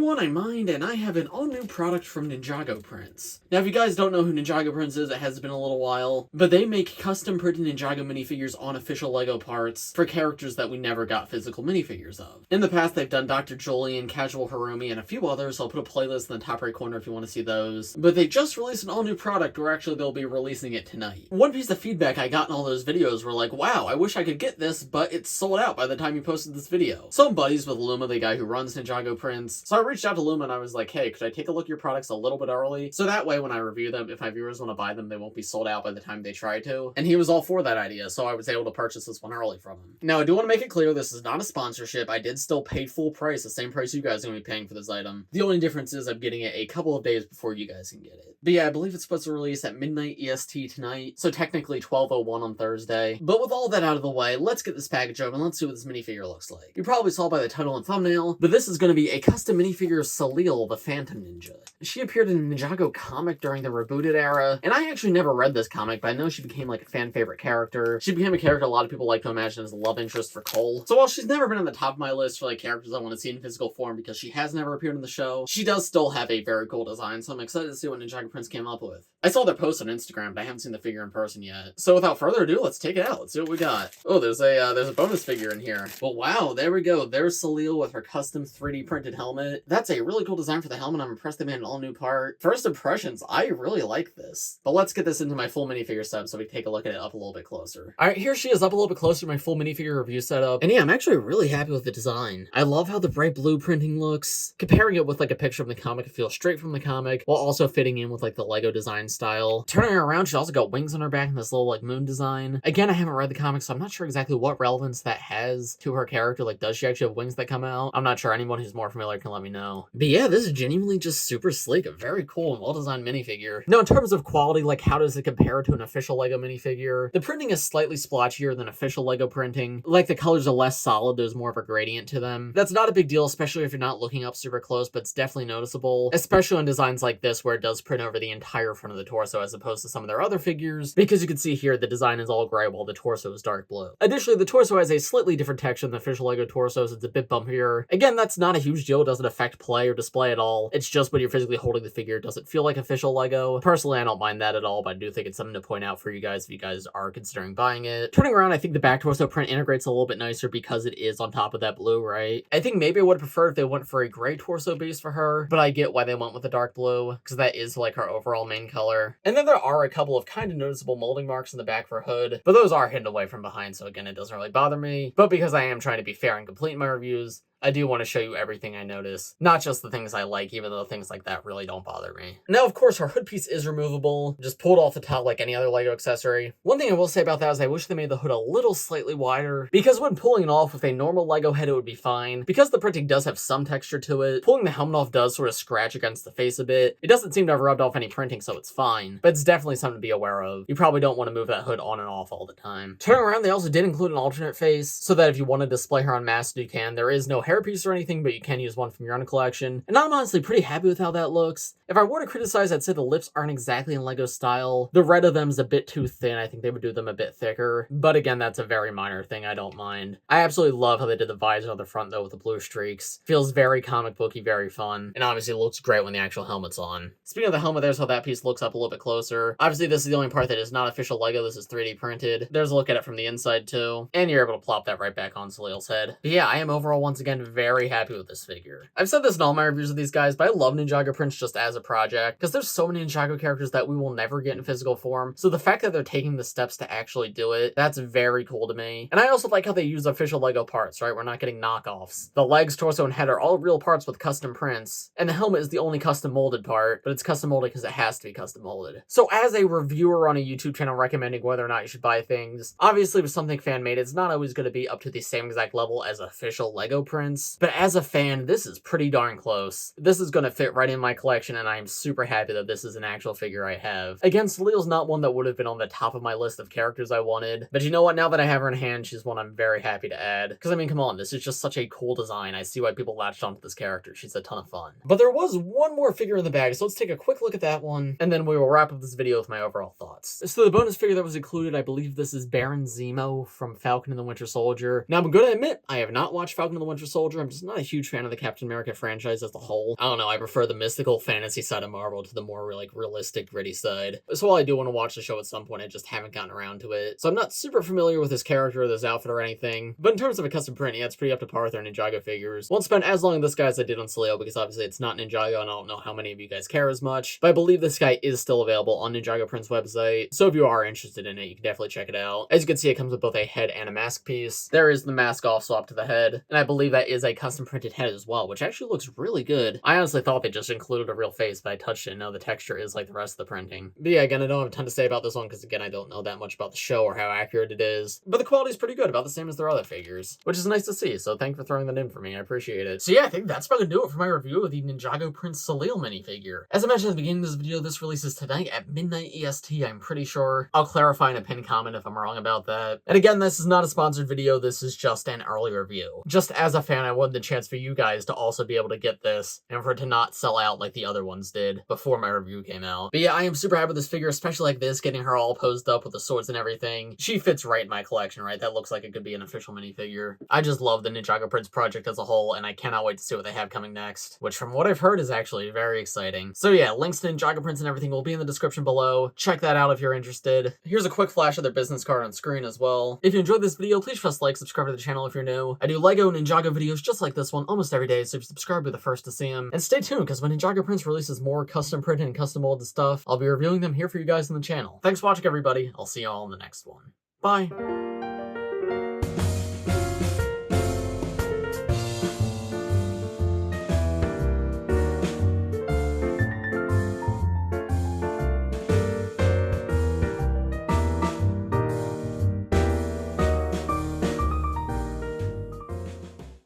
everyone, I'm Mind, and I have an all-new product from NinjagoPrints. Now, if you guys don't know who NinjagoPrints is, it has been a little while, but they make custom-printed Ninjago minifigures on official LEGO parts for characters that we never got physical minifigures of. In the past, they've done Dr. Julian, Casual Harumi, and a few others. I'll put a playlist in the top right corner if you want to see those. But they just released an all-new product, or actually they'll be releasing it tonight. One piece of feedback I got in all those videos were like, wow, I wish I could get this, but it's sold out by the time you posted this video. So I'm buddies with Luma, the guy who runs NinjagoPrints. So I reached out to Luma and I was like, hey, could I take a look at your products a little bit early? So that way when I review them, if my viewers want to buy them, they won't be sold out by the time they try to. And he was all for that idea, so I was able to purchase this one early from him. Now, I do want to make it clear, this is not a sponsorship. I did still pay full price, the same price you guys are going to be paying for this item. The only difference is I'm getting it a couple of days before you guys can get it. But yeah, I believe it's supposed to release at midnight EST tonight, so technically 12:01 on Thursday. But with all that out of the way, let's get this package open. Let's see what this minifigure looks like. You probably saw by the title and thumbnail, but this is going to be a custom minifigure of Seliel, the Phantom Ninja. She appeared in a Ninjago comic during the rebooted era, and I actually never read this comic, but I know she became like a fan favorite character. She became a character a lot of people like to imagine as a love interest for Cole. So while she's never been on the top of my list for like characters I want to see in physical form because she has never appeared in the show, she does still have a very cool design, so I'm excited to see what NinjagoPrints came up with. I saw their post on Instagram, but I haven't seen the figure in person yet. So without further ado, let's take it out. Let's see what we got. Oh, there's a bonus figure in here. But wow, there we go. There's Seliel with her custom 3D printed helmet. That's a really cool design for the helmet. I'm impressed they made an all new part. First impressions, I really like this. But let's get this into my full minifigure setup so we can take a look at it up a little bit closer. All right, here she is up a little bit closer to my full minifigure review setup. And yeah, I'm actually really happy with the design. I love how the bright blue printing looks. Comparing it with like a picture from the comic, it feels straight from the comic while also fitting in with like the LEGO design style. Turning her around, she's also got wings on her back and this little like moon design. Again, I haven't read the comic, so I'm not sure exactly what relevance that has to her character. Like, does she actually have wings that come out? I'm not sure. Anyone who's more familiar can let me know. But yeah, this is genuinely just super sleek. A very cool and well-designed minifigure. Now, in terms of quality, like how does it compare to an official LEGO minifigure? The printing is slightly splotchier than official LEGO printing. Like, the colors are less solid. There's more of a gradient to them. That's not a big deal, especially if you're not looking up super close, but it's definitely noticeable, especially on designs like this where it does print over the entire front of the torso as opposed to some of their other figures, because you can see here the design is all gray while the torso is dark blue. Additionally, the torso has a slightly different texture than the official LEGO torsos. It's a bit bumpier. Again, that's not a huge deal. It doesn't affect play or display at all. It's just when you're physically holding the figure, it doesn't feel like official LEGO. Personally, I don't mind that at all, but I do think it's something to point out for you guys if you guys are considering buying it. Turning around, I think the back torso print integrates a little bit nicer because it is on top of that blue, right? I think maybe I would have preferred if they went for a gray torso base for her, but I get why they went with the dark blue, because that is like her overall main color. And then there are a couple of kind of noticeable molding marks in the back of her hood, but those are hidden away from behind, so again, it doesn't really bother me. But because I am trying to be fair and complete in my reviews, I do want to show you everything I notice, not just the things I like, even though things like that really don't bother me. Now, of course, her hood piece is removable, just pulled off the top like any other LEGO accessory. One thing I will say about that is I wish they made the hood a little slightly wider, because when pulling it off with a normal LEGO head, it would be fine. Because the printing does have some texture to it, pulling the helmet off does sort of scratch against the face a bit. It doesn't seem to have rubbed off any printing, so it's fine, but it's definitely something to be aware of. You probably don't want to move that hood on and off all the time. Turning around, they also did include an alternate face, so that if you want to display her on mask, you can. There is no hairpiece or anything, but you can use one from your own collection. And I'm honestly pretty happy with how that looks. If I were to criticize, I'd say the lips aren't exactly in LEGO style. The red of them is a bit too thin. I think they would do them a bit thicker. But again, that's a very minor thing. I don't mind. I absolutely love how they did the visor on the front, though, with the blue streaks. Feels very comic booky, very fun. And obviously it looks great when the actual helmet's on. Speaking of the helmet, there's how that piece looks up a little bit closer. Obviously, this is the only part that is not official LEGO. This is 3D printed. There's a look at it from the inside, too. And you're able to plop that right back on Seliel's head. But yeah, I am overall, once again, very happy with this figure. I've said this in all my reviews of these guys, but I love NinjagoPrints just as a project, because there's so many Ninjago characters that we will never get in physical form, so the fact that they're taking the steps to actually do it, that's very cool to me. And I also like how they use official LEGO parts, right? We're not getting knockoffs. The legs, torso, and head are all real parts with custom prints, and the helmet is the only custom molded part, but it's custom molded because it has to be custom molded. So as a reviewer on a YouTube channel recommending whether or not you should buy things, obviously with something fan-made, it's not always going to be up to the same exact level as official LEGO prints, but as a fan, this is pretty darn close. This is going to fit right in my collection, and I am super happy that this is an actual figure I have. Again, Seliel's not one that would have been on the top of my list of characters I wanted, but you know what? Now that I have her in hand, she's one I'm very happy to add. Because, I mean, come on, this is just such a cool design. I see why people latched onto this character. She's a ton of fun. But there was one more figure in the bag, so let's take a quick look at that one, and then we will wrap up this video with my overall thoughts. So the bonus figure that was included, I believe this is Baron Zemo from Falcon and the Winter Soldier. Now, I'm going to admit, I have not watched Falcon and the Winter Soldier Soldier. I'm just not a huge fan of the Captain America franchise as a whole. I don't know, I prefer the mystical fantasy side of Marvel to the more like realistic, gritty side. So while I do want to watch the show at some point, I just haven't gotten around to it. So I'm not super familiar with his character or this outfit or anything. But in terms of a custom print, yeah, it's pretty up to par with their Ninjago figures. Won't spend as long on this guy as I did on Seliel because obviously it's not Ninjago and I don't know how many of you guys care as much. But I believe this guy is still available on NinjagoPrints website. So if you are interested in it, you can definitely check it out. As you can see, it comes with both a head and a mask piece. There is the mask off swap to the head. And I believe that is a custom printed head as well, which actually looks really good. I honestly thought they just included a real face, but I touched it and now the texture is like the rest of the printing. But yeah, again, I don't have a ton to say about this one because again, I don't know that much about the show or how accurate it is. But the quality is pretty good, about the same as their other figures, which is nice to see. So thanks for throwing that in for me. I appreciate it. So yeah, I think that's about gonna do it for my review of the NinjagoPrints Seliel minifigure. As I mentioned at the beginning of this video, this releases tonight at midnight EST, I'm pretty sure. I'll clarify in a pinned comment if I'm wrong about that. And again, this is not a sponsored video, this is just an early review. Just as a fan, I wanted the chance for you guys to also be able to get this, and for it to not sell out like the other ones did before my review came out. But yeah, I am super happy with this figure, especially like this, getting her all posed up with the swords and everything. She fits right in my collection, right? That looks like it could be an official minifigure. I just love the NinjagoPrints project as a whole, and I cannot wait to see what they have coming next, which from what I've heard is actually very exciting. So yeah, links to NinjagoPrints and everything will be in the description below. Check that out if you're interested. Here's a quick flash of their business card on screen as well. If you enjoyed this video, please press like, subscribe to the channel if you're new. I do LEGO Ninjago videos just like this one almost every day, so if you subscribe, be the first to see them. And stay tuned, because when NinjagoPrints releases more custom printed and custom molded stuff, I'll be reviewing them here for you guys on the channel. Thanks for watching, everybody. I'll see you all in the next one. Bye!